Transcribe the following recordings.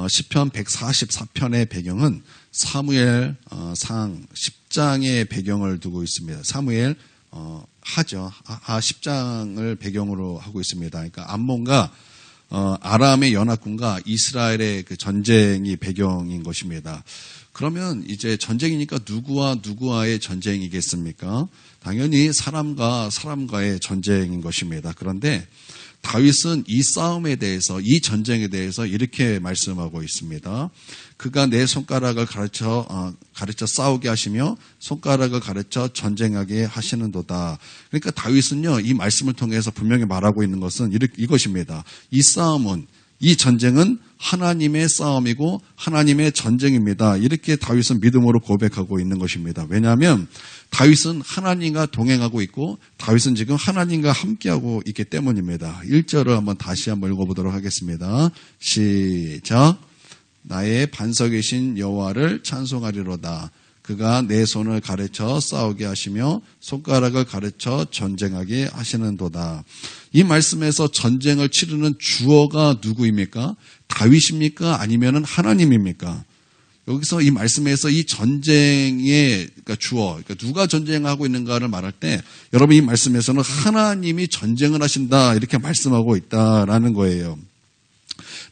시편 144편의 배경은 사무엘 상 10장의 배경을 두고 있습니다. 사무엘 하죠. 10장을 배경으로 하고 있습니다. 그러니까 암몬과 아람의 연합군과 이스라엘의 그 전쟁이 배경인 것입니다. 그러면 이제 전쟁이니까 누구와 누구와의 전쟁이겠습니까? 당연히 사람과 사람과의 전쟁인 것입니다. 그런데 다윗은 이 싸움에 대해서, 이 전쟁에 대해서 이렇게 말씀하고 있습니다. 그가 내 손가락을 가르쳐 싸우게 하시며 손가락을 가르쳐 전쟁하게 하시는도다. 그러니까 다윗은요, 이 말씀을 통해서 분명히 말하고 있는 것은 이것입니다. 이 싸움은, 이 전쟁은 하나님의 싸움이고 하나님의 전쟁입니다. 이렇게 다윗은 믿음으로 고백하고 있는 것입니다. 왜냐하면 다윗은 하나님과 동행하고 있고 다윗은 지금 하나님과 함께하고 있기 때문입니다. 1절을 다시 한번 읽어보도록 하겠습니다. 시작. 나의 반석이신 여호와를 찬송하리로다. 그가 내 손을 가르쳐 싸우게 하시며 손가락을 가르쳐 전쟁하게 하시는도다. 이 말씀에서 전쟁을 치르는 주어가 누구입니까? 다윗입니까? 아니면 하나님입니까? 여기서 이 말씀에서 이 전쟁의 주어, 그러니까 누가 전쟁하고 있는가를 말할 때 여러분 이 말씀에서는 하나님이 전쟁을 하신다 이렇게 말씀하고 있다라는 거예요.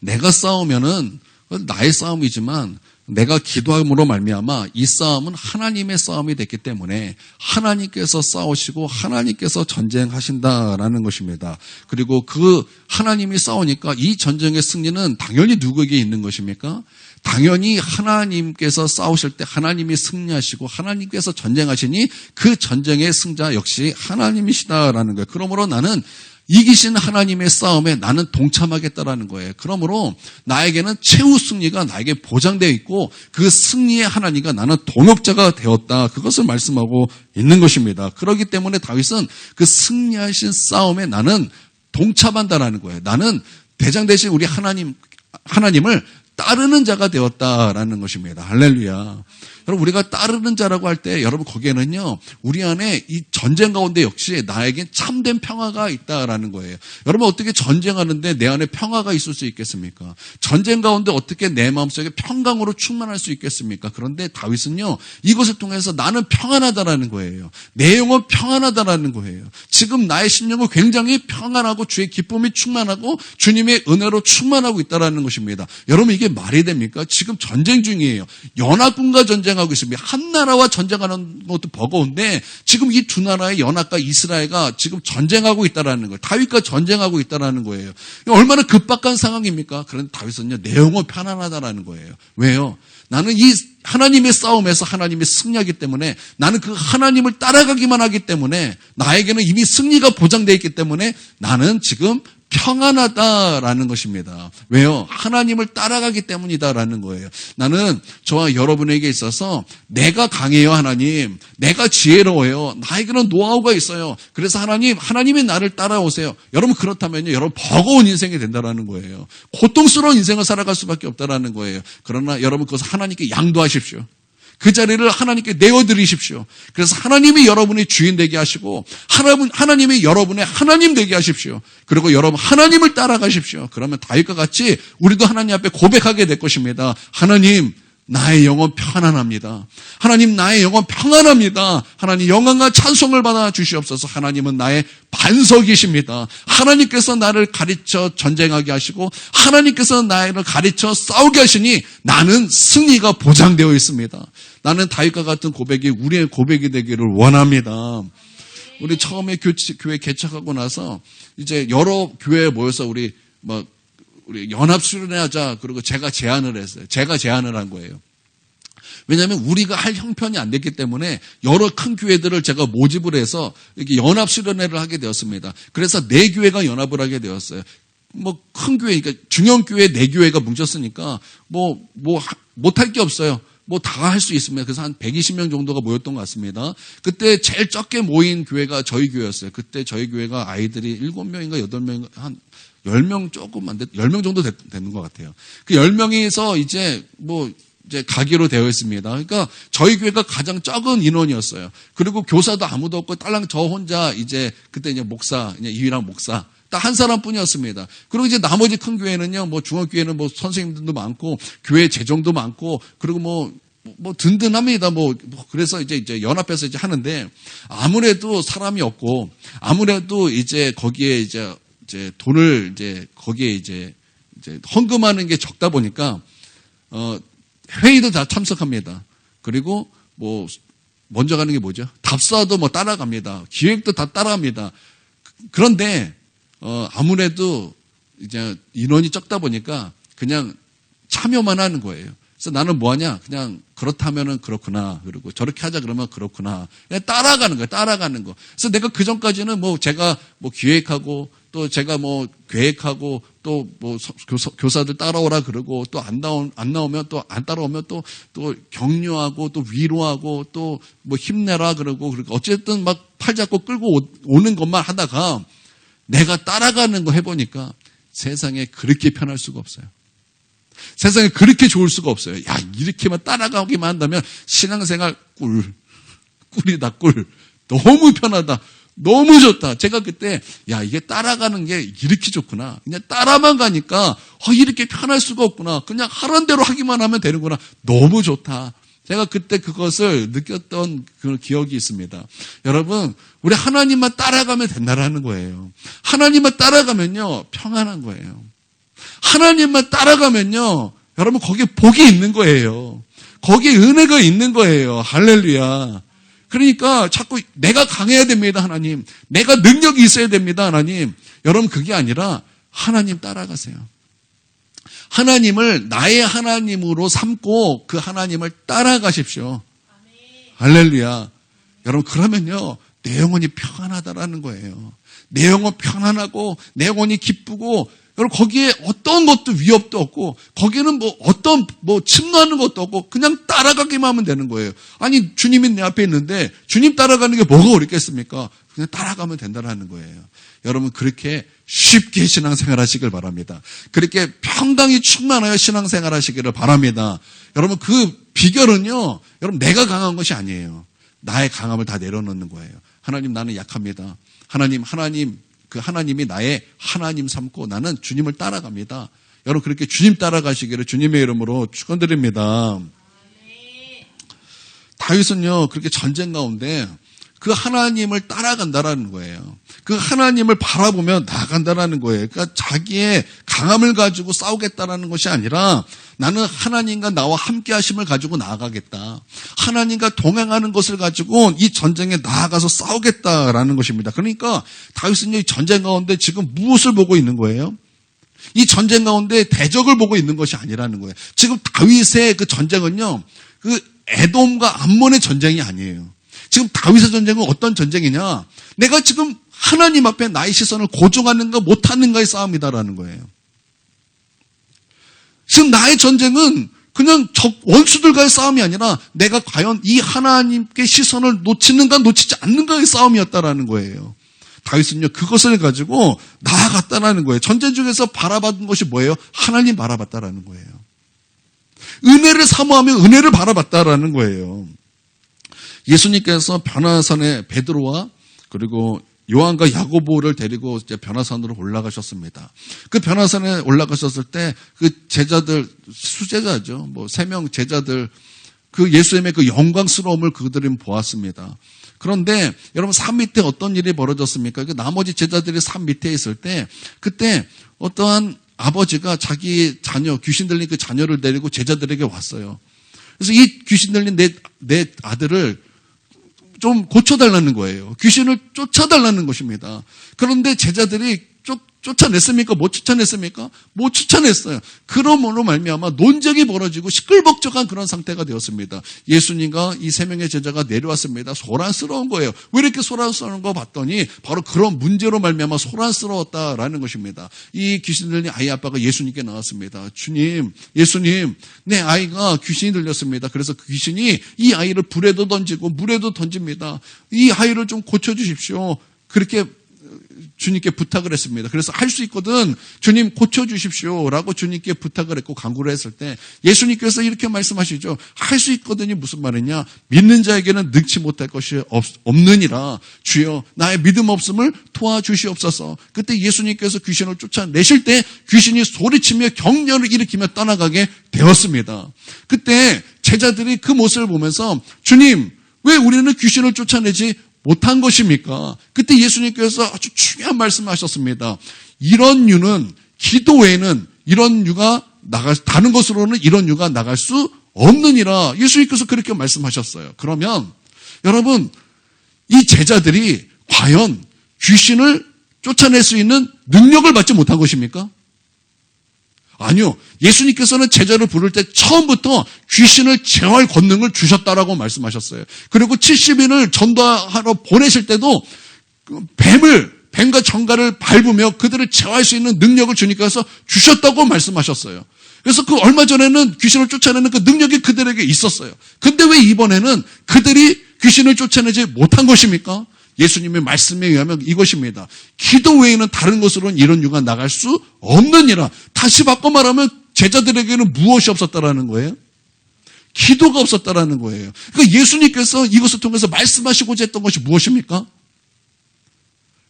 내가 싸우면은 나의 싸움이지만 내가 기도함으로 말미암아 이 싸움은 하나님의 싸움이 됐기 때문에 하나님께서 싸우시고 하나님께서 전쟁하신다라는 것입니다. 그리고 그 하나님이 싸우니까 이 전쟁의 승리는 당연히 누구에게 있는 것입니까? 당연히 하나님께서 싸우실 때 하나님이 승리하시고 하나님께서 전쟁하시니 그 전쟁의 승자 역시 하나님이시다라는 거예요. 그러므로 나는 이기신 하나님의 싸움에 나는 동참하겠다라는 거예요. 그러므로 나에게는 최후 승리가 나에게 보장되어 있고 그 승리의 하나님과 나는 동역자가 되었다. 그것을 말씀하고 있는 것입니다. 그렇기 때문에 다윗은 그 승리하신 싸움에 나는 동참한다라는 거예요. 나는 대장 되신 우리 하나님을 따르는 자가 되었다라는 것입니다. 할렐루야. 여러분 우리가 따르는 자라고 할 때 여러분 거기에는요 우리 안에 이 전쟁 가운데 역시 나에게 참된 평화가 있다라는 거예요. 여러분 어떻게 전쟁하는데 내 안에 평화가 있을 수 있겠습니까? 전쟁 가운데 어떻게 내 마음속에 평강으로 충만할 수 있겠습니까? 그런데 다윗은요 이것을 통해서 나는 평안하다라는 거예요. 내 영혼 평안하다라는 거예요. 지금 나의 심령은 굉장히 평안하고 주의 기쁨이 충만하고 주님의 은혜로 충만하고 있다라는 것입니다. 여러분 이게 말이 됩니까? 지금 전쟁 중이에요. 연합군과 전쟁하고 있습니다. 한 나라와 전쟁하는 것도 버거운데 지금 이 두 나라의 연합과 이스라엘과 지금 전쟁하고 있다라는 거예요. 다윗과 전쟁하고 있다라는 거예요. 얼마나 급박한 상황입니까? 그런데 다윗은요 내 영혼 편안하다라는 거예요. 왜요? 나는 이 하나님의 싸움에서 하나님이 승리하기 때문에 나는 그 하나님을 따라가기만 하기 때문에 나에게는 이미 승리가 보장되어 있기 때문에 나는 지금 평안하다라는 것입니다. 왜요? 하나님을 따라가기 때문이다라는 거예요. 나는 저와 여러분에게 있어서 내가 강해요 하나님. 내가 지혜로워요. 나에게는 노하우가 있어요. 그래서 하나님이 나를 따라오세요. 여러분 그렇다면요. 여러분 버거운 인생이 된다라는 거예요. 고통스러운 인생을 살아갈 수밖에 없다라는 거예요. 그러나 여러분 그것을 하나님께 양도하십시오. 그 자리를 하나님께 내어드리십시오. 그래서 하나님이 여러분의 주인 되게 하시고 하나님이 여러분의 하나님 되게 하십시오. 그리고 여러분 하나님을 따라가십시오. 그러면 다윗과 같이 우리도 하나님 앞에 고백하게 될 것입니다. 하나님 나의 영혼 편안합니다. 하나님 나의 영혼 평안합니다. 하나님 영광과 찬송을 받아 주시옵소서. 하나님은 나의 반석이십니다. 하나님께서 나를 가르쳐 전쟁하게 하시고 하나님께서 나를 가르쳐 싸우게 하시니 나는 승리가 보장되어 있습니다. 나는 다윗과 같은 고백이 우리의 고백이 되기를 원합니다. 우리 처음에 교회 개척하고 나서 이제 여러 교회에 모여서 우리 연합 수련회하자. 그리고 제가 제안을 했어요. 제가 제안을 한 거예요. 왜냐하면 우리가 할 형편이 안 됐기 때문에 여러 큰 교회들을 제가 모집을 해서 이렇게 연합 수련회를 하게 되었습니다. 그래서 4교회가 연합을 하게 되었어요. 큰 교회, 그러니까 중형 교회 4교회가 뭉쳤으니까 못할 게 없어요. 다 할 수 있습니다. 그래서 한 120명 정도가 모였던 것 같습니다. 그때 제일 적게 모인 교회가 저희 교회였어요. 그때 저희 교회가 아이들이 7명인가 8명인가 한 10명 조금 안 됐, 10명 정도 되는 것 같아요. 그 10명에서 이제 가기로 되어 있습니다. 그러니까 저희 교회가 가장 적은 인원이었어요. 그리고 교사도 아무도 없고 딸랑 저 혼자 그때 목사, 유일한 목사, 딱 한 사람뿐이었습니다. 그리고 이제 나머지 큰 교회는요, 뭐 중학교회는 뭐 선생님들도 많고 교회 재정도 많고 그리고 뭐 든든합니다. 그래서 이제 연합해서 이제 하는데 아무래도 사람이 없고 아무래도 이제 거기에 이제 돈을 이제 거기에 이제 헌금하는 게 적다 보니까 회의도 다 참석합니다. 그리고 먼저 가는 게 뭐죠? 답사도 따라갑니다. 기획도 다 따라갑니다. 그런데 아무래도 이제 인원이 적다 보니까 그냥 참여만 하는 거예요. 그래서 나는 뭐 하냐? 그냥 그렇다면은 그렇구나. 그리고 저렇게 하자 그러면 그렇구나. 그냥 따라가는 거예요. 따라가는 거. 그래서 내가 그 전까지는 제가 기획하고 또 제가 계획하고 또 교사들 따라오라 그러고 또 안 나오면 또 안 따라오면 또 격려하고 또 위로하고 또 힘내라 그러고 어쨌든 팔 잡고 끌고 오는 것만 하다가 내가 따라가는 거 해보니까 세상에 그렇게 편할 수가 없어요. 세상에 그렇게 좋을 수가 없어요. 야, 이렇게만 따라가기만 한다면 신앙생활 꿀이다, 꿀. 너무 편하다. 너무 좋다. 제가 그때, 이게 따라가는 게 이렇게 좋구나. 그냥 따라만 가니까, 이렇게 편할 수가 없구나. 그냥 하란 대로 하기만 하면 되는구나. 너무 좋다. 제가 그때 그것을 느꼈던 그 기억이 있습니다. 여러분, 우리 하나님만 따라가면 된다라는 거예요. 하나님만 따라가면요, 평안한 거예요. 하나님만 따라가면요, 여러분 거기에 복이 있는 거예요. 거기에 은혜가 있는 거예요. 할렐루야. 그러니까 자꾸 내가 강해야 됩니다, 하나님. 내가 능력이 있어야 됩니다, 하나님. 여러분 그게 아니라 하나님 따라가세요. 하나님을 나의 하나님으로 삼고 그 하나님을 따라가십시오. 할렐루야. 여러분 그러면요, 내 영혼이 평안하다라는 거예요. 내 영혼 편안하고 내 영혼이 기쁘고 여러분 거기에 어떤 것도 위협도 없고 거기는 침노하는 것도 없고 그냥 따라가기만 하면 되는 거예요. 아니 주님이 내 앞에 있는데 주님 따라가는 게 뭐가 어렵겠습니까? 그냥 따라가면 된다는 거예요. 여러분 그렇게 쉽게 신앙생활 하시길 바랍니다. 그렇게 평강이 충만하여 신앙생활 하시기를 바랍니다. 여러분 그 비결은요, 여러분 내가 강한 것이 아니에요. 나의 강함을 다 내려놓는 거예요. 하나님 나는 약합니다. 하나님이 나의 하나님 삼고 나는 주님을 따라갑니다. 여러분 그렇게 주님 따라가시기를 주님의 이름으로 축원드립니다. 다윗은요 그렇게 전쟁 가운데 그 하나님을 따라간다라는 거예요. 그 하나님을 바라보며 나아간다라는 거예요. 그러니까 자기의 강함을 가지고 싸우겠다라는 것이 아니라 나는 하나님과 나와 함께 하심을 가지고 나아가겠다. 하나님과 동행하는 것을 가지고 이 전쟁에 나아가서 싸우겠다라는 것입니다. 그러니까 다윗은 이 전쟁 가운데 지금 무엇을 보고 있는 거예요? 이 전쟁 가운데 대적을 보고 있는 것이 아니라는 거예요. 지금 다윗의 그 전쟁은요, 그 에돔과 암몬의 전쟁이 아니에요. 지금 다윗의 전쟁은 어떤 전쟁이냐? 내가 지금 하나님 앞에 나의 시선을 고정하는가 못하는가의 싸움이다라는 거예요. 지금 나의 전쟁은 그냥 원수들과의 싸움이 아니라 내가 과연 이 하나님께 시선을 놓치는가 놓치지 않는가의 싸움이었다라는 거예요. 다윗은요 그것을 가지고 나아갔다라는 거예요. 전쟁 중에서 바라봤던 것이 뭐예요? 하나님 바라봤다라는 거예요. 은혜를 사모하며 은혜를 바라봤다라는 거예요. 예수님께서 변화산에 베드로와 그리고 요한과 야고보를 데리고 이제 변화산으로 올라가셨습니다. 그 변화산에 올라가셨을 때 그 제자들, 수제자죠. 3명 제자들, 그 예수님의 그 영광스러움을 그들은 보았습니다. 그런데 여러분 산 밑에 어떤 일이 벌어졌습니까? 그 나머지 제자들이 산 밑에 있을 때 그때 어떠한 아버지가 자기 자녀, 귀신 들린 그 자녀를 데리고 제자들에게 왔어요. 그래서 이 귀신 들린 내 아들을 좀 고쳐달라는 거예요. 귀신을 쫓아달라는 것입니다. 그런데 제자들이 쫓아냈습니까? 못 쫓아냈습니까? 못 쫓아냈어요. 그러므로 말미암아 논쟁이 벌어지고 시끌벅적한 그런 상태가 되었습니다. 예수님과 이 3명의 제자가 내려왔습니다. 소란스러운 거예요. 왜 이렇게 소란스러운 거 봤더니 바로 그런 문제로 말미암아 소란스러웠다라는 것입니다. 이 귀신 들린 아이 아빠가 예수님께 나왔습니다. 주님, 예수님, 내 아이가 귀신이 들렸습니다. 그래서 그 귀신이 이 아이를 불에도 던지고 물에도 던집니다. 이 아이를 좀 고쳐주십시오. 그렇게 주님께 부탁을 했습니다. 그래서 할 수 있거든 주님 고쳐주십시오라고 주님께 부탁을 했고 간구를 했을 때 예수님께서 이렇게 말씀하시죠. 할 수 있거든이 무슨 말이냐. 믿는 자에게는 능치 못할 것이 없느니라. 주여 나의 믿음 없음을 도와주시옵소서. 그때 예수님께서 귀신을 쫓아내실 때 귀신이 소리치며 격렬을 일으키며 떠나가게 되었습니다. 그때 제자들이 그 모습을 보면서 주님 왜 우리는 귀신을 쫓아내지 못한 것입니까? 그때 예수님께서 아주 중요한 말씀을 하셨습니다. 이런 유는 기도 외에는 이런 유가 다른 것으로는 이런 유가 나갈 수 없느니라. 예수님께서 그렇게 말씀하셨어요. 그러면 여러분 이 제자들이 과연 귀신을 쫓아낼 수 있는 능력을 받지 못한 것입니까? 아니요. 예수님께서는 제자를 부를 때 처음부터 귀신을 제어할 권능을 주셨다라고 말씀하셨어요. 그리고 70인을 전도하러 보내실 때도 뱀과 정갈을 밟으며 그들을 제어할 수 있는 능력을 주님께서 주셨다고 말씀하셨어요. 그래서 그 얼마 전에는 귀신을 쫓아내는 그 능력이 그들에게 있었어요. 근데 왜 이번에는 그들이 귀신을 쫓아내지 못한 것입니까? 예수님의 말씀에 의하면 이것입니다. 기도 외에는 다른 것으로는 이런 유가 나갈 수 없느니라. 다시 바꿔 말하면 제자들에게는 무엇이 없었다라는 거예요? 기도가 없었다라는 거예요. 그러니까 예수님께서 이것을 통해서 말씀하시고자 했던 것이 무엇입니까?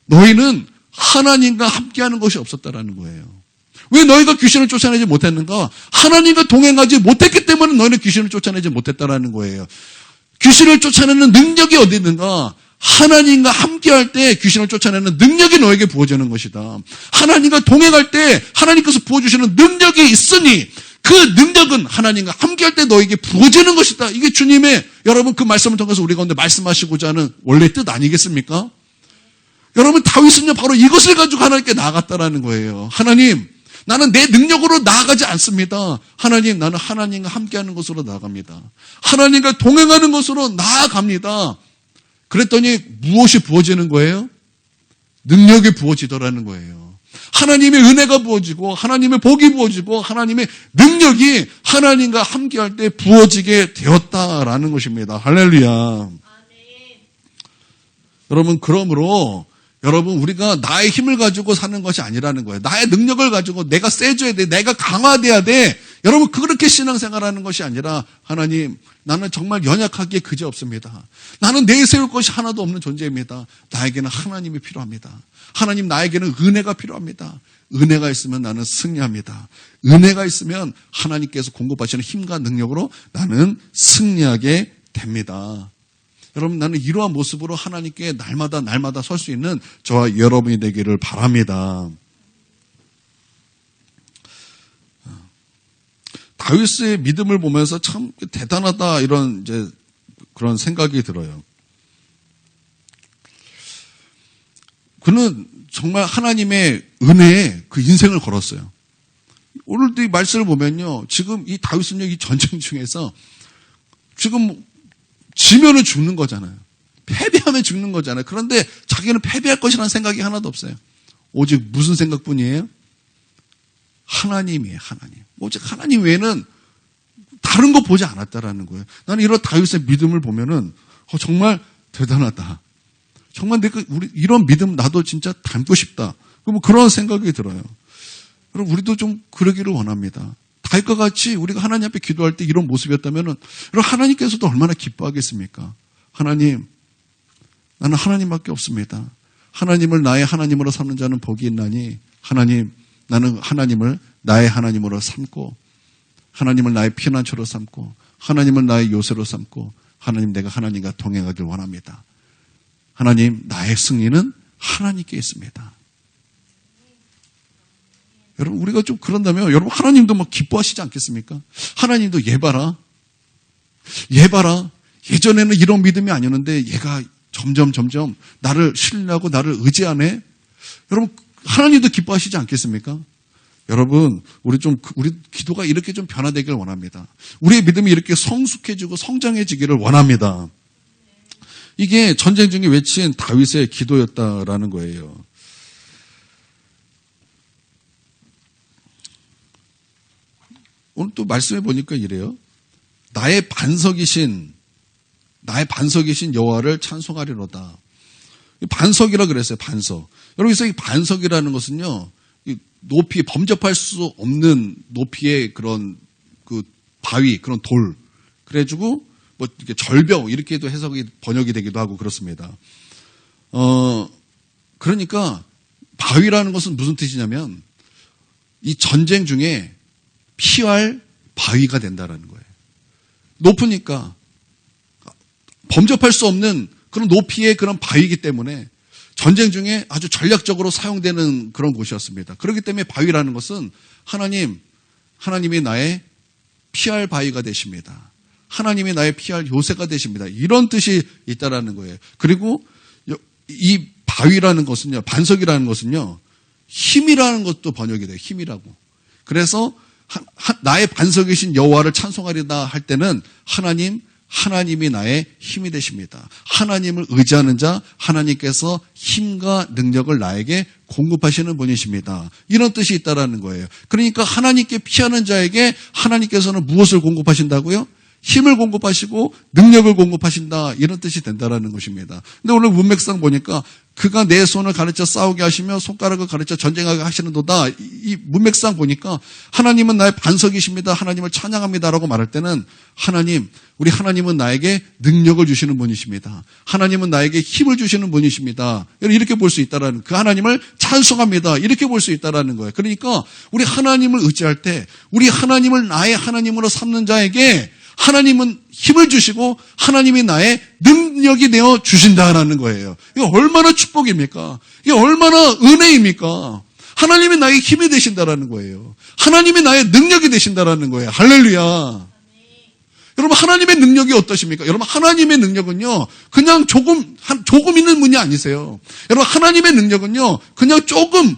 너희는 하나님과 함께하는 것이 없었다라는 거예요. 왜 너희가 귀신을 쫓아내지 못했는가? 하나님과 동행하지 못했기 때문에 너희는 귀신을 쫓아내지 못했다라는 거예요. 귀신을 쫓아내는 능력이 어디 있는가? 하나님과 함께할 때 귀신을 쫓아내는 능력이 너에게 부어지는 것이다. 하나님과 동행할 때 하나님께서 부어주시는 능력이 있으니 그 능력은 하나님과 함께할 때 너에게 부어지는 것이다. 이게 주님의 여러분 그 말씀을 통해서 우리 가운데 말씀하시고자 하는 원래 뜻 아니겠습니까? 여러분 다윗은요 바로 이것을 가지고 하나님께 나아갔다라는 거예요. 하나님 나는 내 능력으로 나아가지 않습니다. 하나님 나는 하나님과 함께하는 것으로 나아갑니다. 하나님과 동행하는 것으로 나아갑니다. 그랬더니 무엇이 부어지는 거예요? 능력이 부어지더라는 거예요. 하나님의 은혜가 부어지고 하나님의 복이 부어지고 하나님의 능력이 하나님과 함께할 때 부어지게 되었다라는 것입니다. 할렐루야. 아멘. 여러분 그러므로 여러분 우리가 나의 힘을 가지고 사는 것이 아니라는 거예요. 나의 능력을 가지고 내가 세져야 돼. 내가 강화돼야 돼. 여러분 그렇게 신앙생활하는 것이 아니라 하나님 나는 정말 연약하기에 그지없습니다. 나는 내세울 것이 하나도 없는 존재입니다. 나에게는 하나님이 필요합니다. 하나님 나에게는 은혜가 필요합니다. 은혜가 있으면 나는 승리합니다. 은혜가 있으면 하나님께서 공급하시는 힘과 능력으로 나는 승리하게 됩니다. 여러분 나는 이러한 모습으로 하나님께 날마다 설 수 있는 저와 여러분이 되기를 바랍니다. 다윗의 믿음을 보면서 참 대단하다 이런 이제 그런 생각이 들어요. 그는 정말 하나님의 은혜에 그 인생을 걸었어요. 오늘도 이 말씀을 보면요. 지금 이 다윗은요, 이 전쟁 중에서 지금 지면은 죽는 거잖아요. 패배하면 죽는 거잖아요. 그런데 자기는 패배할 것이라는 생각이 하나도 없어요. 오직 무슨 생각뿐이에요? 하나님이에요, 하나님. 오직 하나님 외에는 다른 거 보지 않았다라는 거예요. 나는 이런 다윗의 믿음을 보면은 정말 대단하다. 정말 우리 이런 믿음 나도 진짜 닮고 싶다. 뭐 그런 생각이 들어요. 그럼 우리도 좀 그러기를 원합니다. 다윗과 같이 우리가 하나님 앞에 기도할 때 이런 모습이었다면은 하나님께서도 얼마나 기뻐하겠습니까? 하나님, 나는 하나님밖에 없습니다. 하나님을 나의 하나님으로 삼는 자는 복이 있나니 하나님, 나는 하나님을 나의 하나님으로 삼고 하나님을 나의 피난처로 삼고 하나님을 나의 요새로 삼고 하나님 내가 하나님과 동행하길 원합니다. 하나님 나의 승리는 하나님께 있습니다. 여러분 우리가 좀 그런다면 여러분 하나님도 막 기뻐하시지 않겠습니까? 하나님도 얘 봐라. 예전에는 이런 믿음이 아니었는데 얘가 점점 나를 신뢰하고 나를 의지하네. 여러분 하나님도 기뻐하시지 않겠습니까? 여러분, 우리 기도가 이렇게 좀 변화되기를 원합니다. 우리의 믿음이 이렇게 성숙해지고 성장해지기를 원합니다. 이게 전쟁 중에 외친 다윗의 기도였다라는 거예요. 오늘 또 말씀해 보니까 이래요. 나의 반석이신 여호와를 찬송하리로다. 반석이라 그랬어요. 반석. 여러분, 그래서 이 반석이라는 것은요, 높이 범접할 수 없는 높이의 그런 그 바위, 그런 돌. 그래가지고 뭐 이렇게 절벽 이렇게도 해석이 번역이 되기도 하고 그렇습니다. 그러니까 바위라는 것은 무슨 뜻이냐면 이 전쟁 중에 피할 바위가 된다라는 거예요. 높으니까 범접할 수 없는 그런 높이의 그런 바위이기 때문에 전쟁 중에 아주 전략적으로 사용되는 그런 곳이었습니다. 그렇기 때문에 바위라는 것은 하나님이 나의 피할 바위가 되십니다. 하나님이 나의 피할 요새가 되십니다. 이런 뜻이 있다라는 거예요. 그리고 이 바위라는 것은요, 반석이라는 것은요, 힘이라는 것도 번역이 돼요. 힘이라고. 그래서 나의 반석이신 여호와를 찬송하리다 할 때는 하나님이 나의 힘이 되십니다. 하나님을 의지하는 자, 하나님께서 힘과 능력을 나에게 공급하시는 분이십니다. 이런 뜻이 있다라는 거예요. 그러니까 하나님께 피하는 자에게 하나님께서는 무엇을 공급하신다고요? 힘을 공급하시고 능력을 공급하신다, 이런 뜻이 된다라는 것입니다. 근데 오늘 문맥상 보니까 그가 내 손을 가르쳐 싸우게 하시며 손가락을 가르쳐 전쟁하게 하시는도다. 이 문맥상 보니까 하나님은 나의 반석이십니다. 하나님을 찬양합니다라고 말할 때는 우리 하나님은 나에게 능력을 주시는 분이십니다. 하나님은 나에게 힘을 주시는 분이십니다. 이렇게 볼 수 있다라는, 그 하나님을 찬송합니다. 이렇게 볼 수 있다라는 거예요. 그러니까 우리 하나님을 의지할 때 우리 하나님을 나의 하나님으로 삼는 자에게 하나님은 힘을 주시고 하나님이 나의 능력이 되어 주신다라는 거예요. 이게 얼마나 축복입니까? 이게 얼마나 은혜입니까? 하나님이 나의 힘이 되신다라는 거예요. 하나님이 나의 능력이 되신다라는 거예요. 할렐루야. 여러분, 하나님의 능력이 어떠십니까? 여러분, 하나님의 능력은요, 그냥 조금 있는 분이 아니세요. 여러분, 하나님의 능력은요, 그냥 조금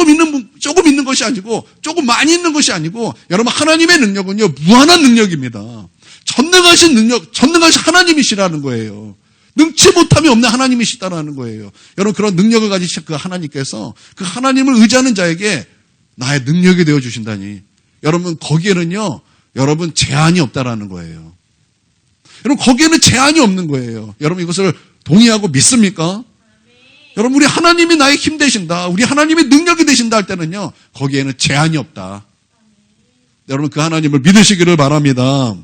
있는 것이 아니고, 조금 많이 있는 것이 아니고, 여러분, 하나님의 능력은요, 무한한 능력입니다. 전능하신 하나님이시라는 거예요. 능치 못함이 없는 하나님이시다라는 거예요. 여러분, 그런 능력을 가지신 그 하나님께서 그 하나님을 의지하는 자에게 나의 능력이 되어 주신다니. 여러분, 거기에는요, 여러분, 제한이 없다라는 거예요. 여러분, 거기에는 제한이 없는 거예요. 여러분, 이것을 동의하고 믿습니까? 여러분, 우리 하나님이 나의 힘 되신다, 우리 하나님이 능력이 되신다 할 때는요, 거기에는 제한이 없다. 여러분, 그 하나님을 믿으시기를 바랍니다.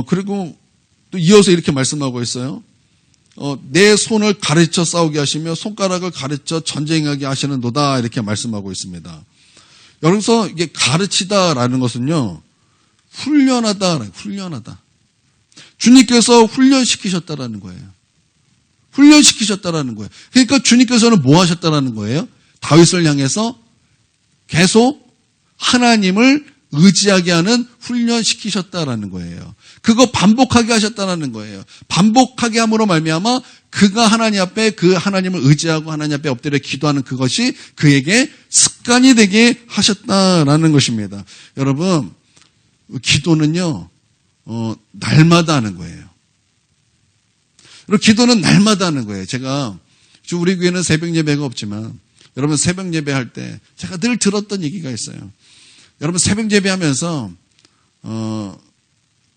그리고 또 이어서 이렇게 말씀하고 있어요. 내 손을 가르쳐 싸우게 하시며 손가락을 가르쳐 전쟁하게 하시는도다, 이렇게 말씀하고 있습니다. 여기서 이게 가르치다라는 것은요, 훈련하다. 주님께서 훈련시키셨다라는 거예요. 훈련시키셨다라는 거예요. 그러니까 주님께서는 뭐 하셨다라는 거예요? 다윗을 향해서 계속 하나님을 의지하게 하는 훈련시키셨다라는 거예요. 그거 반복하게 하셨다라는 거예요. 반복하게 함으로 말미암아 그가 하나님 앞에 그 하나님을 의지하고 하나님 앞에 엎드려 기도하는 그것이 그에게 습관이 되게 하셨다라는 것입니다. 여러분, 기도는요, 날마다 하는 거예요. 그리고 기도는 날마다 하는 거예요. 제가 우리 교회는 새벽 예배가 없지만 여러분, 새벽 예배 할 때 제가 늘 들었던 얘기가 있어요. 여러분, 새벽 예배하면서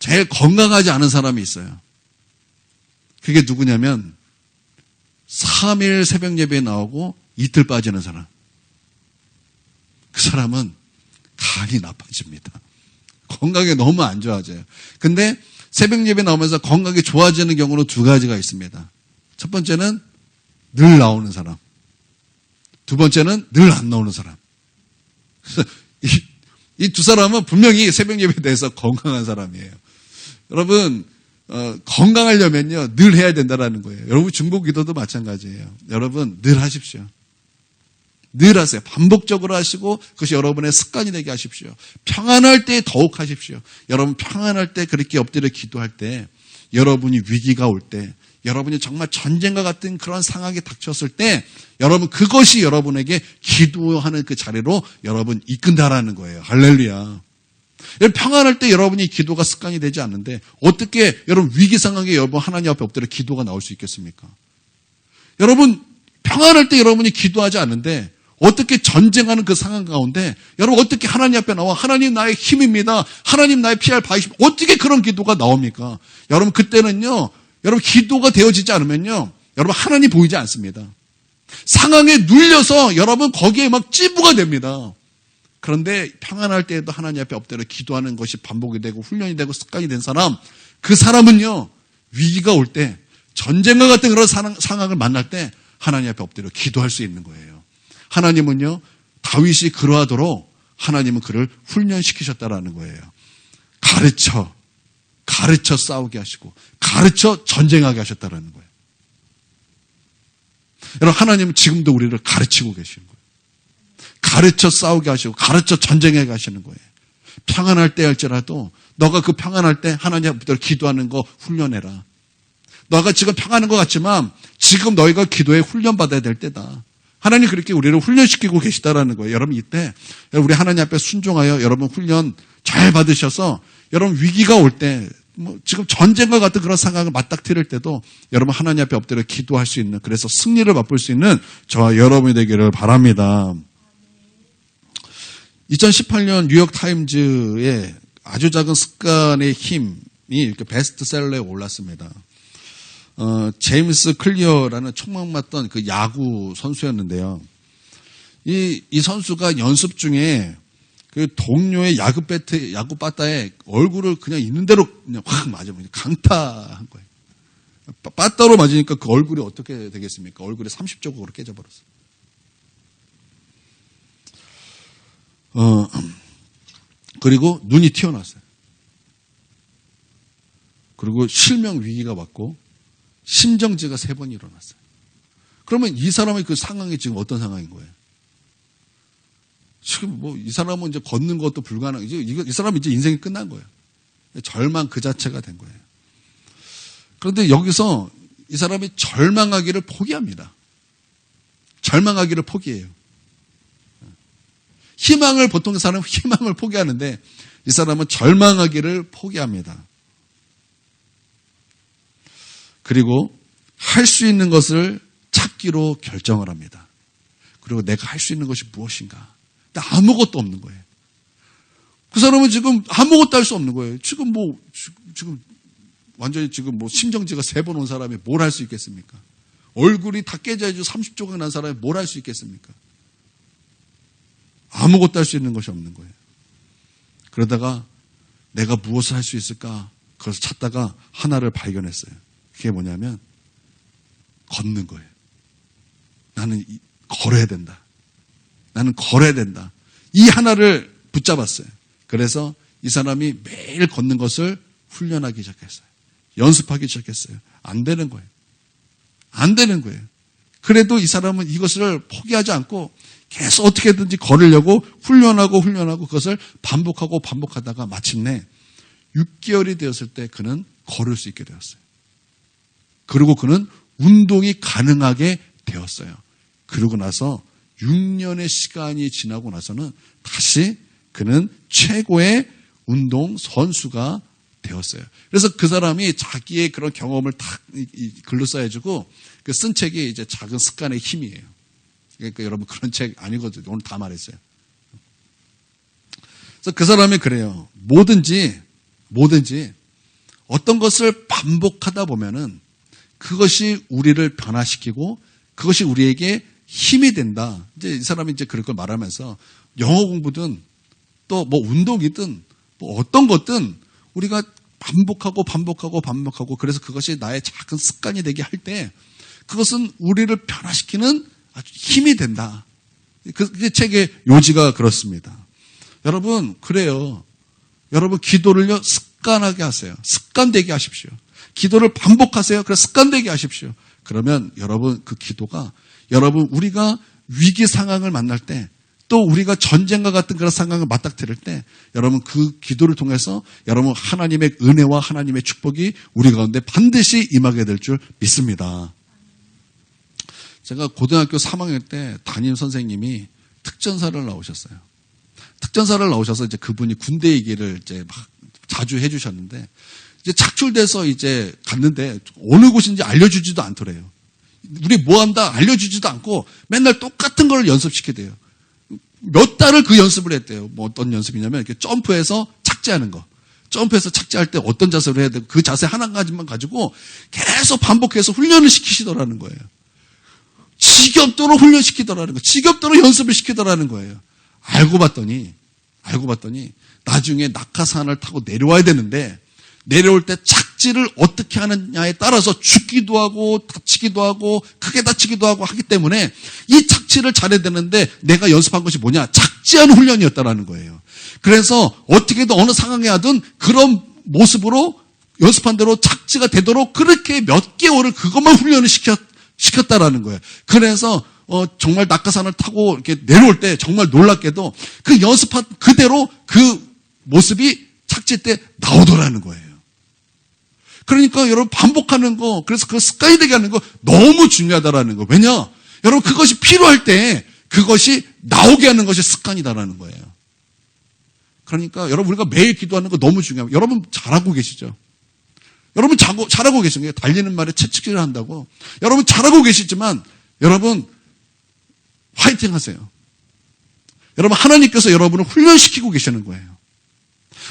제일 건강하지 않은 사람이 있어요. 그게 누구냐면 3일 새벽 예배에 나오고 이틀 빠지는 사람. 그 사람은 간이 나빠집니다. 건강이 너무 안 좋아져요. 근데 새벽 예배 나오면서 건강이 좋아지는 경우는 두 가지가 있습니다. 첫 번째는 늘 나오는 사람. 두 번째는 늘 안 나오는 사람. 그래서 이 두 사람은 분명히 새벽 예배에 대해서 건강한 사람이에요. 여러분, 건강하려면요, 늘 해야 된다는 거예요. 여러분, 중보 기도도 마찬가지예요. 여러분, 늘 하십시오. 늘 하세요. 반복적으로 하시고 그것이 여러분의 습관이 되게 하십시오. 평안할 때 더욱 하십시오. 여러분, 평안할 때 그렇게 엎드려 기도할 때, 여러분이 위기가 올 때, 여러분이 정말 전쟁과 같은 그런 상황이 닥쳤을 때 여러분, 그것이 여러분에게 기도하는 그 자리로 여러분 이끈다라는 거예요. 할렐루야. 평안할 때 여러분이 기도가 습관이 되지 않는데 어떻게 여러분 위기 상황에 여러분 하나님 앞에 엎드려 기도가 나올 수 있겠습니까? 여러분, 평안할 때 여러분이 기도하지 않는데 어떻게 전쟁하는 그 상황 가운데 여러분 어떻게 하나님 앞에 나와 하나님 나의 힘입니다, 하나님 나의 피할 바위십니다, 어떻게 그런 기도가 나옵니까? 여러분, 그때는요, 여러분 기도가 되어지지 않으면요, 여러분 하나님 보이지 않습니다. 상황에 눌려서 여러분 거기에 막 찌부가 됩니다. 그런데 평안할 때에도 하나님 앞에 엎드려 기도하는 것이 반복이 되고 훈련이 되고 습관이 된 사람, 그 사람은요, 위기가 올 때, 전쟁과 같은 그런 상황을 만날 때 하나님 앞에 엎드려 기도할 수 있는 거예요. 하나님은요, 다윗이 그러하도록 하나님은 그를 훈련시키셨다라는 거예요. 가르쳐 싸우게 하시고 가르쳐 전쟁하게 하셨다라는 거예요. 여러분, 하나님은 지금도 우리를 가르치고 계시는 거예요. 가르쳐 싸우게 하시고 가르쳐 전쟁하게 하시는 거예요. 평안할 때 할지라도 너가 그 평안할 때 하나님 앞에 기도하는 거 훈련해라. 너가 지금 평안한 것 같지만 지금 너희가 기도에 훈련받아야 될 때다. 하나님 그렇게 우리를 훈련시키고 계시다라는 거예요. 여러분, 이때 우리 하나님 앞에 순종하여 여러분 훈련 잘 받으셔서 여러분 위기가 올 때, 지금 전쟁과 같은 그런 상황을 맞닥뜨릴 때도 여러분 하나님 앞에 엎드려 기도할 수 있는, 그래서 승리를 맛볼 수 있는 저와 여러분이 되기를 바랍니다. 2018년 뉴욕타임즈에 아주 작은 습관의 힘이 이렇게 베스트셀러에 올랐습니다. 제임스 클리어라는 촉망 맞던 그 야구 선수였는데요. 이 선수가 연습 중에 그 동료의 야구 바타에 얼굴을 그냥 있는 대로 그냥 확 맞으면 강타한 거예요. 바타로 맞으니까 그 얼굴이 어떻게 되겠습니까? 얼굴이 30조각으로 깨져버렸어요. 그리고 눈이 튀어나왔어요. 그리고 실명 위기가 왔고 심정지가 3번 일어났어요. 그러면 이 사람의 그 상황이 지금 어떤 상황인 거예요? 지금 이 사람은 이제 걷는 것도 불가능, 이 사람은 이제 인생이 끝난 거예요. 절망 그 자체가 된 거예요. 그런데 여기서 이 사람이 절망하기를 포기합니다. 절망하기를 포기해요. 보통 사람은 희망을 포기하는데 이 사람은 절망하기를 포기합니다. 그리고 할 수 있는 것을 찾기로 결정을 합니다. 그리고 내가 할 수 있는 것이 무엇인가? 근데 아무것도 없는 거예요. 그 사람은 지금 아무것도 할 수 없는 거예요. 지금 완전히 지금 심정지가 3번 온 사람이 뭘 할 수 있겠습니까? 얼굴이 다 깨져야지 30조각 난 사람이 뭘 할 수 있겠습니까? 아무것도 할 수 있는 것이 없는 거예요. 그러다가 내가 무엇을 할 수 있을까? 그래서 찾다가 하나를 발견했어요. 그게 뭐냐면 걷는 거예요. 나는 걸어야 된다. 나는 걸어야 된다. 이 하나를 붙잡았어요. 그래서 이 사람이 매일 걷는 것을 훈련하기 시작했어요. 연습하기 시작했어요. 안 되는 거예요. 안 되는 거예요. 그래도 이 사람은 이것을 포기하지 않고 계속 어떻게든지 걸으려고 훈련하고 그것을 반복하다가 마침내 6개월이 되었을 때 그는 걸을 수 있게 되었어요. 그리고 그는 운동이 가능하게 되었어요. 그러고 나서 6년의 시간이 지나고 나서는 다시 그는 최고의 운동 선수가 되었어요. 그래서 그 사람이 자기의 그런 경험을 다 글로 써가지고 그 쓴 책이 이제 작은 습관의 힘이에요. 그러니까 여러분 그런 책 아니거든요. 오늘 다 말했어요. 그래서 그 사람이 그래요. 뭐든지 어떤 것을 반복하다 보면은 그것이 우리를 변화시키고 그것이 우리에게 힘이 된다. 이제 이 사람이 이제 그럴 걸 말하면서 영어 공부든 또 운동이든 어떤 것든 우리가 반복하고 그래서 그것이 나의 작은 습관이 되게 할 때 그것은 우리를 변화시키는 아주 힘이 된다. 그 책의 요지가 그렇습니다. 여러분, 그래요. 여러분, 기도를요, 습관하게 하세요. 습관되게 하십시오. 기도를 반복하세요. 그래서 습관되게 하십시오. 그러면 여러분, 그 기도가 우리가 위기 상황을 만날 때 또 우리가 전쟁과 같은 그런 상황을 맞닥뜨릴 때 여러분 그 기도를 통해서 여러분 하나님의 은혜와 하나님의 축복이 우리 가운데 반드시 임하게 될 줄 믿습니다. 제가 고등학교 3학년 때 담임 선생님이 특전사를 나오셨어요. 특전사를 나오셔서 이제 그분이 군대 얘기를 이제 막 자주 해주셨는데 이제 착출돼서 이제 갔는데 어느 곳인지 알려주지도 않더래요. 우리 뭐 한다 알려주지도 않고 맨날 똑같은 걸 연습시키대요. 몇 달을 그 연습을 했대요. 어떤 연습이냐면 이렇게 점프해서 착지하는 거. 점프해서 착지할 때 어떤 자세로 해야 되고 그 자세 하나 가지만 가지고 계속 반복해서 훈련을 시키시더라는 거예요. 지겹도록 훈련시키더라는 거예요. 지겹도록 연습을 시키더라는 거예요. 알고 봤더니 나중에 낙하산을 타고 내려와야 되는데 내려올 때 착지를 어떻게 하느냐에 따라서 죽기도 하고 다치기도 하고 크게 다치기도 하고 하기 때문에 이 착지를 잘해야 되는데 내가 연습한 것이 뭐냐? 착지하는 훈련이었다라는 거예요. 그래서 어떻게든 어느 상황에 하든 그런 모습으로 연습한 대로 착지가 되도록 그렇게 몇 개월을 그것만 훈련을 시켰다라는 거예요. 그래서 정말 낙하산을 타고 이렇게 내려올 때 정말 놀랍게도 그 연습한 그대로 그 모습이 착지 때 나오더라는 거예요. 그러니까 여러분 반복하는 거, 그래서 그 습관이 되게 하는 거 너무 중요하다라는 거. 왜냐? 여러분 그것이 필요할 때 그것이 나오게 하는 것이 습관이다라는 거예요. 그러니까 여러분 우리가 매일 기도하는 거 너무 중요해요. 여러분 잘하고 계시죠? 여러분 잘하고 계신 거예요. 달리는 말에 채찍질을 한다고. 여러분 잘하고 계시지만 여러분 화이팅 하세요. 여러분 하나님께서 여러분을 훈련시키고 계시는 거예요.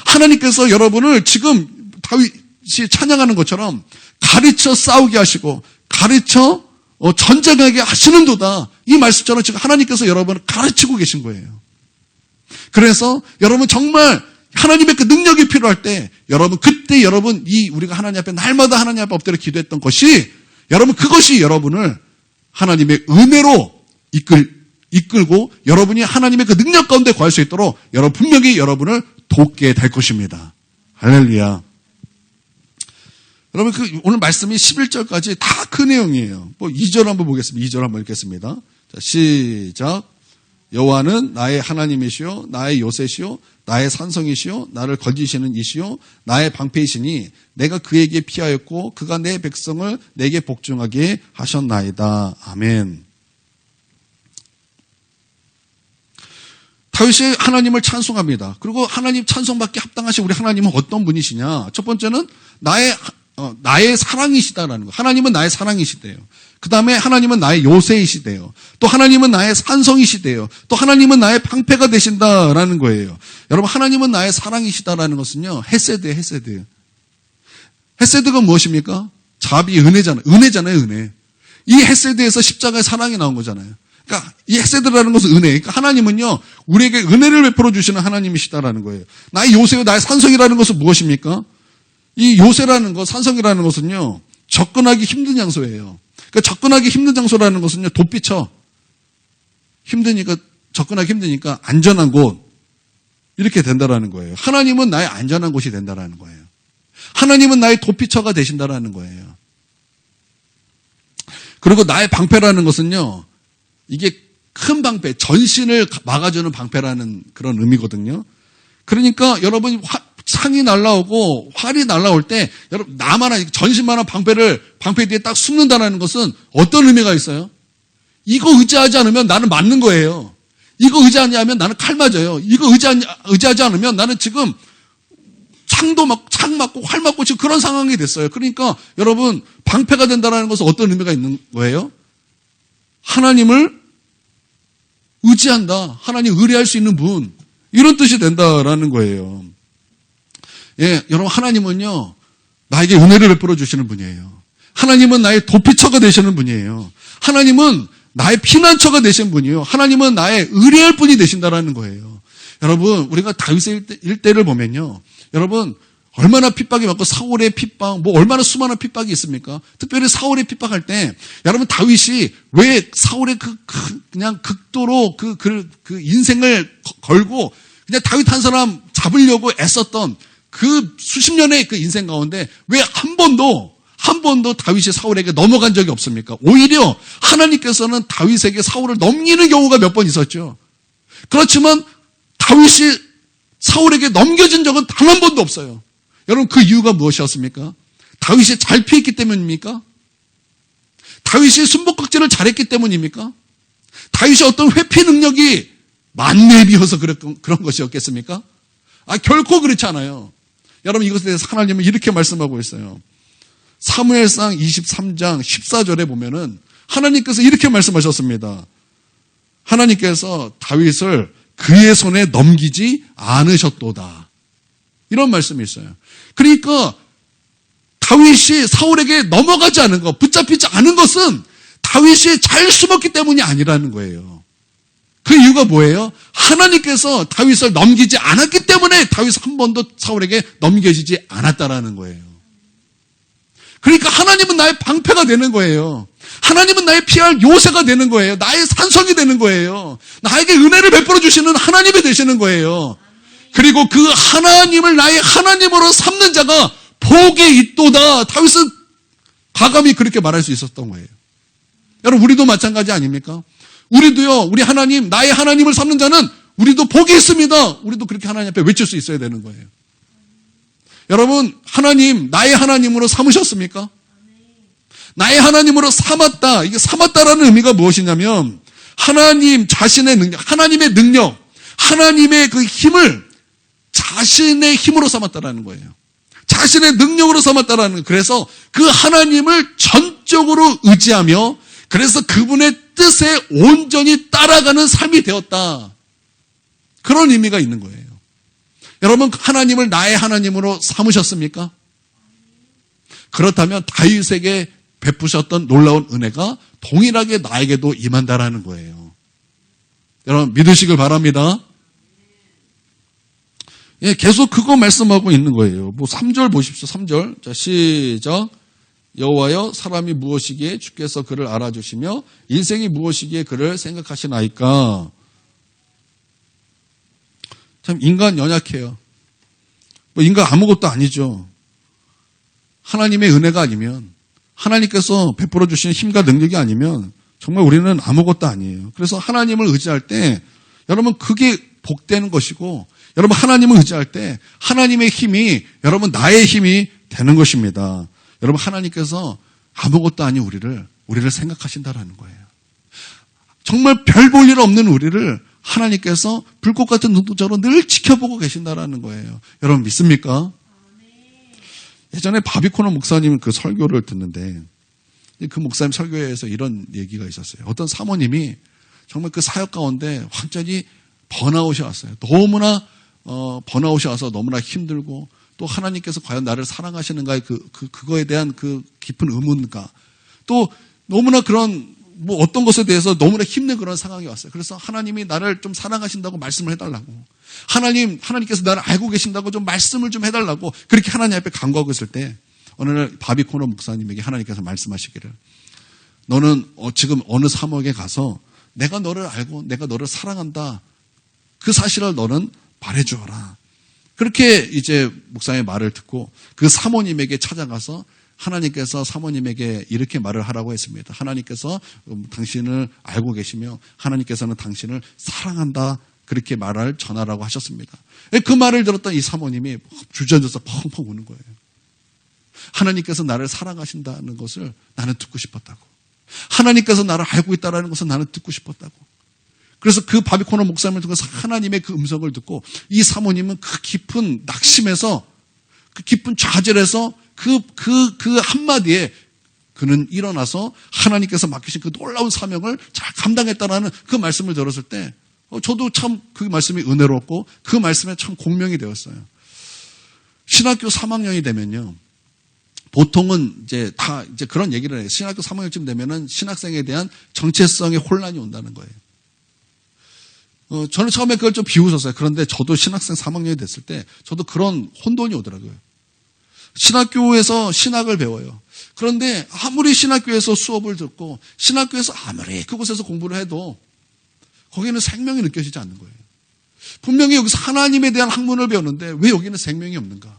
하나님께서 여러분을 지금 다윗이 찬양하는 것처럼 가르쳐 싸우게 하시고 가르쳐 전쟁하게 하시는도다. 이 말씀처럼 지금 하나님께서 여러분을 가르치고 계신 거예요. 그래서 여러분 정말 하나님의 그 능력이 필요할 때 여러분 그때 여러분 우리가 하나님 앞에 날마다 하나님 앞에 엎드려 기도했던 것이 여러분 그것이 여러분을 하나님의 은혜로 이끌고 여러분이 하나님의 그 능력 가운데 거할 수 있도록 여러분 분명히 여러분을 돕게 될 것입니다. 할렐루야. 여러분 오늘 말씀이 11절까지 다 그 내용이에요. 2절 한번 보겠습니다. 2절 한번 읽겠습니다. 자, 시작. 여호와는 나의 하나님이시요 나의 요새시요 나의 산성이시요 나를 건지시는 이시요 나의 방패이시니 내가 그에게 피하였고 그가 내 백성을 내게 복종하게 하셨나이다. 아멘. 다윗이 하나님을 찬송합니다. 그리고 하나님 찬송받기 합당하신 우리 하나님은 어떤 분이시냐? 첫 번째는 나의 사랑이시다라는 거. 하나님은 나의 사랑이시대요. 그 다음에 하나님은 나의 요새이시대요. 또 하나님은 나의 산성이시대요. 또 하나님은 나의 방패가 되신다라는 거예요. 여러분 하나님은 나의 사랑이시다라는 것은요. 헤세드예요. 헤세드. 헤세드가 무엇입니까? 자비, 은혜잖아요. 은혜. 이 헤세드에서 십자가의 사랑이 나온 거잖아요. 그러니까 이 헤세드라는 것은 은혜. 그러니까 하나님은요. 우리에게 은혜를 베풀어 주시는 하나님이시다라는 거예요. 나의 요새요 나의 산성이라는 것은 무엇입니까? 이 요새라는 것, 산성이라는 것은요. 접근하기 힘든 장소예요. 그러니까 접근하기 힘든 장소라는 것은요. 도피처. 접근하기 힘드니까 안전한 곳. 이렇게 된다라는 거예요. 하나님은 나의 안전한 곳이 된다라는 거예요. 하나님은 나의 도피처가 되신다라는 거예요. 그리고 나의 방패라는 것은요. 이게 큰 방패, 전신을 막아주는 방패라는 그런 의미거든요. 그러니까 여러분이 창이 날라오고 활이 날라올 때 여러분 나만한 전신만한 방패 뒤에 딱 숨는다는 것은 어떤 의미가 있어요? 이거 의지하지 않으면 나는 맞는 거예요. 이거 의지하지 않으면 나는 칼 맞아요. 이거 의지하지 않으면 나는 지금 창 맞고 활 맞고 지금 그런 상황이 됐어요. 그러니까 여러분 방패가 된다는 것은 어떤 의미가 있는 거예요? 하나님을 의지한다. 하나님 의뢰할 수 있는 분. 이런 뜻이 된다라는 거예요. 예, 여러분 하나님은요. 나에게 은혜를 베풀어 주시는 분이에요. 하나님은 나의 도피처가 되시는 분이에요. 하나님은 나의 피난처가 되신 분이에요. 하나님은 나의 의뢰할 분이 되신다라는 거예요. 여러분 우리가 다윗의 일대를 보면요. 여러분 얼마나 핍박이 많고 사울의 핍박, 얼마나 수많은 핍박이 있습니까? 특별히 사울의 핍박할 때, 여러분 다윗이 왜 사울의 그냥 극도로 그 인생을 걸고 그냥 다윗 한 사람 잡으려고 애썼던 그 수십 년의 그 인생 가운데 왜 한 번도 다윗이 사울에게 넘어간 적이 없습니까? 오히려 하나님께서는 다윗에게 사울을 넘기는 경우가 몇 번 있었죠. 그렇지만 다윗이 사울에게 넘겨진 적은 단 한 번도 없어요. 여러분 그 이유가 무엇이었습니까? 다윗이 잘 피했기 때문입니까? 다윗이 숨바꼭질을 잘했기 때문입니까? 다윗이 어떤 회피 능력이 만렙에 비해서 그런 것이었겠습니까? 결코 그렇지 않아요. 여러분 이것에 대해서 하나님은 이렇게 말씀하고 있어요. 사무엘상 23장 14절에 보면은 하나님께서 이렇게 말씀하셨습니다. 하나님께서 다윗을 그의 손에 넘기지 않으셨도다. 이런 말씀이 있어요. 그러니까 다윗이 사울에게 넘어가지 않은 것, 붙잡히지 않은 것은 다윗이 잘 숨었기 때문이 아니라는 거예요. 그 이유가 뭐예요? 하나님께서 다윗을 넘기지 않았기 때문에 다윗은 한 번도 사울에게 넘겨지지 않았다라는 거예요. 그러니까 하나님은 나의 방패가 되는 거예요. 하나님은 나의 피할 요새가 되는 거예요. 나의 산성이 되는 거예요. 나에게 은혜를 베풀어 주시는 하나님이 되시는 거예요. 그리고 그 하나님을 나의 하나님으로 삼는 자가 복이 있도다. 다윗은 과감히 그렇게 말할 수 있었던 거예요. 여러분, 우리도 마찬가지 아닙니까? 우리도요, 우리 하나님, 나의 하나님을 삼는 자는 우리도 복이 있습니다. 우리도 그렇게 하나님 앞에 외칠 수 있어야 되는 거예요. 여러분, 하나님, 나의 하나님으로 삼으셨습니까? 나의 하나님으로 삼았다. 이게 삼았다라는 의미가 무엇이냐면, 하나님 자신의 능력, 하나님의 능력, 하나님의 그 힘을 자신의 힘으로 삼았다라는 거예요. 자신의 능력으로 삼았다라는 거예요. 그래서 그 하나님을 전적으로 의지하며, 그래서 그분의 뜻에 온전히 따라가는 삶이 되었다. 그런 의미가 있는 거예요. 여러분, 하나님을 나의 하나님으로 삼으셨습니까? 그렇다면 다윗에게 베푸셨던 놀라운 은혜가 동일하게 나에게도 임한다라는 거예요. 여러분, 믿으시길 바랍니다. 예, 계속 그거 말씀하고 있는 거예요. 3절 보십시오. 3절. 자, 시작. 여호와여, 사람이 무엇이기에 주께서 그를 알아주시며 인생이 무엇이기에 그를 생각하시나이까. 참 인간 연약해요. 인간 아무것도 아니죠. 하나님의 은혜가 아니면, 하나님께서 베풀어 주시는 힘과 능력이 아니면 정말 우리는 아무것도 아니에요. 그래서 하나님을 의지할 때 여러분, 그게 복되는 것이고, 여러분, 하나님을 의지할 때 하나님의 힘이 여러분 나의 힘이 되는 것입니다. 여러분, 하나님께서 아무것도 아닌 우리를 생각하신다라는 거예요. 정말 별 볼 일 없는 우리를 하나님께서 불꽃 같은 눈동자로 늘 지켜보고 계신다라는 거예요. 여러분, 믿습니까? 예전에 바비코너 목사님 그 설교를 듣는데, 그 목사님 설교에서 이런 얘기가 있었어요. 어떤 사모님이 정말 그 사역 가운데 완전히 번아웃이 왔어요. 너무나 번아웃이 와서 너무나 힘들고, 또 하나님께서 과연 나를 사랑하시는가의 그거에 대한 그 깊은 의문과, 또 너무나 그런 어떤 것에 대해서 너무나 힘든 그런 상황이 왔어요. 그래서 하나님이 나를 좀 사랑하신다고 말씀을 해달라고, 하나님께서 나를 알고 계신다고 좀 말씀을 좀 해달라고 그렇게 하나님 앞에 간구하고 있을 때, 어느 날 바비코너 목사님에게 하나님께서 말씀하시기를, 너는 지금 어느 사목에 가서 내가 너를 알고 내가 너를 사랑한다, 그 사실을 너는 말해주어라. 그렇게 이제 목사님의 말을 듣고 그 사모님에게 찾아가서 하나님께서 사모님에게 이렇게 말을 하라고 했습니다. 하나님께서 당신을 알고 계시며 하나님께서는 당신을 사랑한다, 그렇게 말을 전하라고 하셨습니다. 그 말을 들었던 이 사모님이 주저앉아서 펑펑 우는 거예요. 하나님께서 나를 사랑하신다는 것을 나는 듣고 싶었다고, 하나님께서 나를 알고 있다는 것을 나는 듣고 싶었다고. 그래서 그 바비코너 목사님을 통해서 하나님의 그 음성을 듣고 이 사모님은 그 깊은 낙심에서, 그 깊은 좌절에서 그 한마디에 그는 일어나서 하나님께서 맡기신 그 놀라운 사명을 잘 감당했다라는 그 말씀을 들었을 때, 저도 참 그 말씀이 은혜롭고 그 말씀에 참 공명이 되었어요. 신학교 3학년이 되면요, 보통은 이제 그런 얘기를 해요. 신학교 3학년쯤 되면은 신학생에 대한 정체성의 혼란이 온다는 거예요. 저는 처음에 그걸 좀 비웃었어요. 그런데 저도 신학생 3학년이 됐을 때 저도 그런 혼돈이 오더라고요. 신학교에서 신학을 배워요. 그런데 아무리 신학교에서 수업을 듣고 신학교에서 아무리 그곳에서 공부를 해도 거기는 생명이 느껴지지 않는 거예요. 분명히 여기서 하나님에 대한 학문을 배우는데 왜 여기는 생명이 없는가?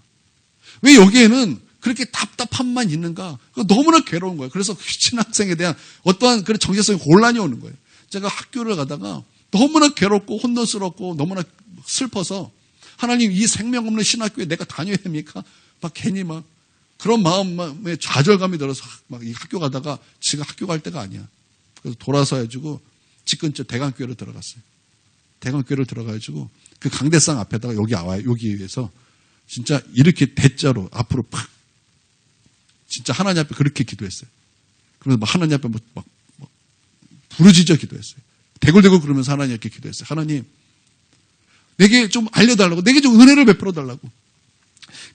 왜 여기에는 그렇게 답답함만 있는가? 너무나 괴로운 거예요. 그래서 신학생에 대한 어떠한 그런 정체성의 혼란이 오는 거예요. 제가 학교를 가다가 너무나 괴롭고 혼돈스럽고 너무나 슬퍼서, 하나님, 이 생명 없는 신학교에 내가 다녀야 됩니까? 막 괜히 막 그런 마음에 좌절감이 들어서 막 이 학교 가다가 지금 학교 갈 때가 아니야. 그래서 돌아서 해가지고 집 근처 대강교회로 들어갔어요. 대강교회를 들어가가지고 그 강대상 앞에다가 여기에서 진짜 이렇게 대자로 앞으로 팍, 진짜 하나님 앞에 그렇게 기도했어요. 그러면서 막 하나님 앞에 막 부르짖어 기도했어요. 대굴대굴 그러면서 하나님께 기도했어요. 하나님, 내게 좀 알려달라고, 내게 좀 은혜를 베풀어 달라고.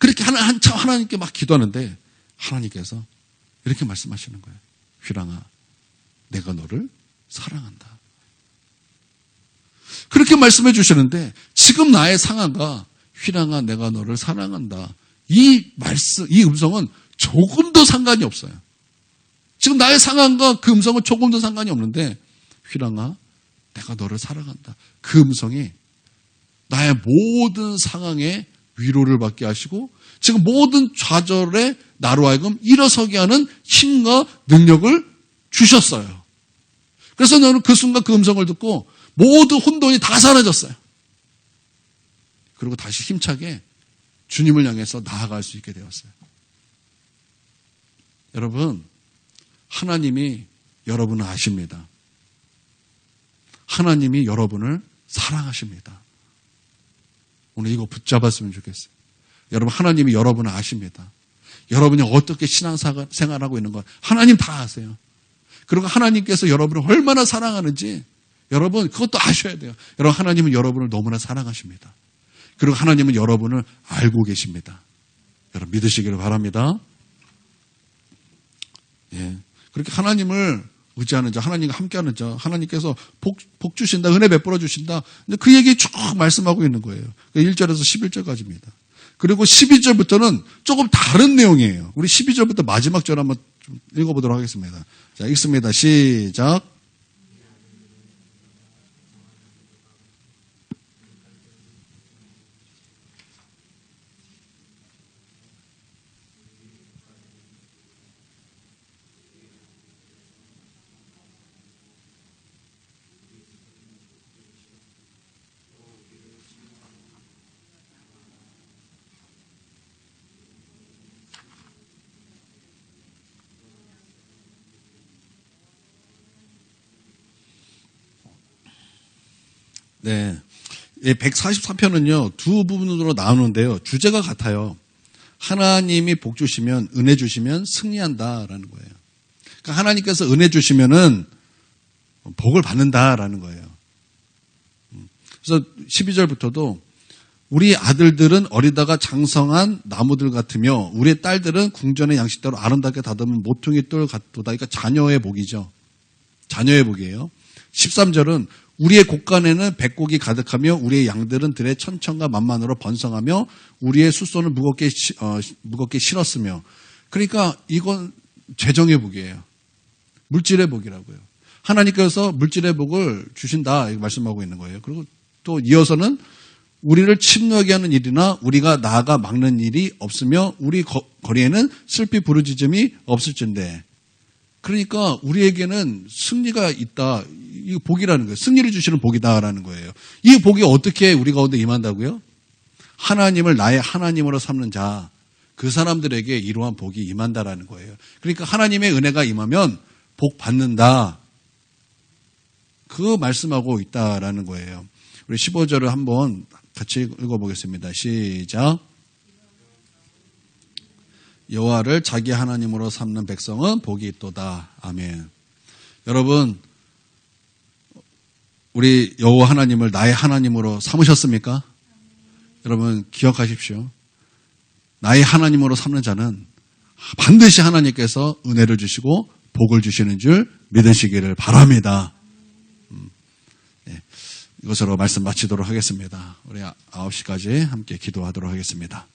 그렇게 한참 하나님께 막 기도하는데 하나님께서 이렇게 말씀하시는 거예요. 휘랑아, 내가 너를 사랑한다. 그렇게 말씀해 주시는데 지금 나의 상황과 휘랑아, 내가 너를 사랑한다. 이 말씀, 이 음성은 조금도 상관이 없어요. 지금 나의 상황과 그 음성은 조금도 상관이 없는데 휘랑아, 내가 너를 사랑한다. 그 음성이 나의 모든 상황에 위로를 받게 하시고 지금 모든 좌절에 나로 하여금 일어서게 하는 힘과 능력을 주셨어요. 그래서 너는 그 순간 그 음성을 듣고 모든 혼돈이 다 사라졌어요. 그리고 다시 힘차게 주님을 향해서 나아갈 수 있게 되었어요. 여러분, 하나님이 여러분을 아십니다. 하나님이 여러분을 사랑하십니다. 오늘 이거 붙잡았으면 좋겠어요. 여러분, 하나님이 여러분을 아십니다. 여러분이 어떻게 신앙생활하고 있는 걸 하나님 다 아세요. 그리고 하나님께서 여러분을 얼마나 사랑하는지 여러분 그것도 아셔야 돼요. 여러분, 하나님은 여러분을 너무나 사랑하십니다. 그리고 하나님은 여러분을 알고 계십니다. 여러분 믿으시기를 바랍니다. 예. 그렇게 하나님을 의지하는 자, 하나님과 함께하는 자, 하나님께서 복 주신다, 은혜 베풀어 주신다. 그 얘기 쭉 말씀하고 있는 거예요. 1절에서 11절까지입니다. 그리고 12절부터는 조금 다른 내용이에요. 우리 12절부터 마지막 절 한번 좀 읽어보도록 하겠습니다. 자, 읽습니다. 시작. 네. 143편은요, 두 부분으로 나오는데요. 주제가 같아요. 하나님이 복 주시면, 은혜 주시면 승리한다라는 거예요. 그러니까 하나님께서 은혜 주시면은 복을 받는다라는 거예요. 그래서 12절부터도 우리 아들들은 어리다가 장성한 나무들 같으며 우리의 딸들은 궁전의 양식대로 아름답게 다듬은 모퉁이 돌 같도다. 그러니까 자녀의 복이죠. 자녀의 복이에요. 13절은 우리의 곳간에는 백곡이 가득하며 우리의 양들은 들의 천천과 만만으로 번성하며 우리의 숫소는 무겁게 실었으며. 그러니까 이건 재정의 복이에요. 물질의 복이라고요. 하나님께서 물질의 복을 주신다 이렇게 말씀하고 있는 거예요. 그리고 또 이어서는 우리를 침노하게 하는 일이나 우리가 나아가 막는 일이 없으며 우리 거리에는 슬피 부르짖음이 없을진데. 그러니까 우리에게는 승리가 있다. 이 복이라는 거예요. 승리를 주시는 복이다라는 거예요. 이 복이 어떻게 우리 가운데 임한다고요? 하나님을 나의 하나님으로 삼는 자, 그 사람들에게 이러한 복이 임한다라는 거예요. 그러니까 하나님의 은혜가 임하면 복 받는다. 그 말씀하고 있다라는 거예요. 우리 15절을 한번 같이 읽어보겠습니다. 시작. 여호와를 자기 하나님으로 삼는 백성은 복이 있도다. 아멘. 여러분, 우리 여호와 하나님을 나의 하나님으로 삼으셨습니까? 여러분 기억하십시오. 나의 하나님으로 삼는 자는 반드시 하나님께서 은혜를 주시고 복을 주시는 줄 믿으시기를 바랍니다. 네, 이것으로 말씀 마치도록 하겠습니다. 우리 9시까지 함께 기도하도록 하겠습니다.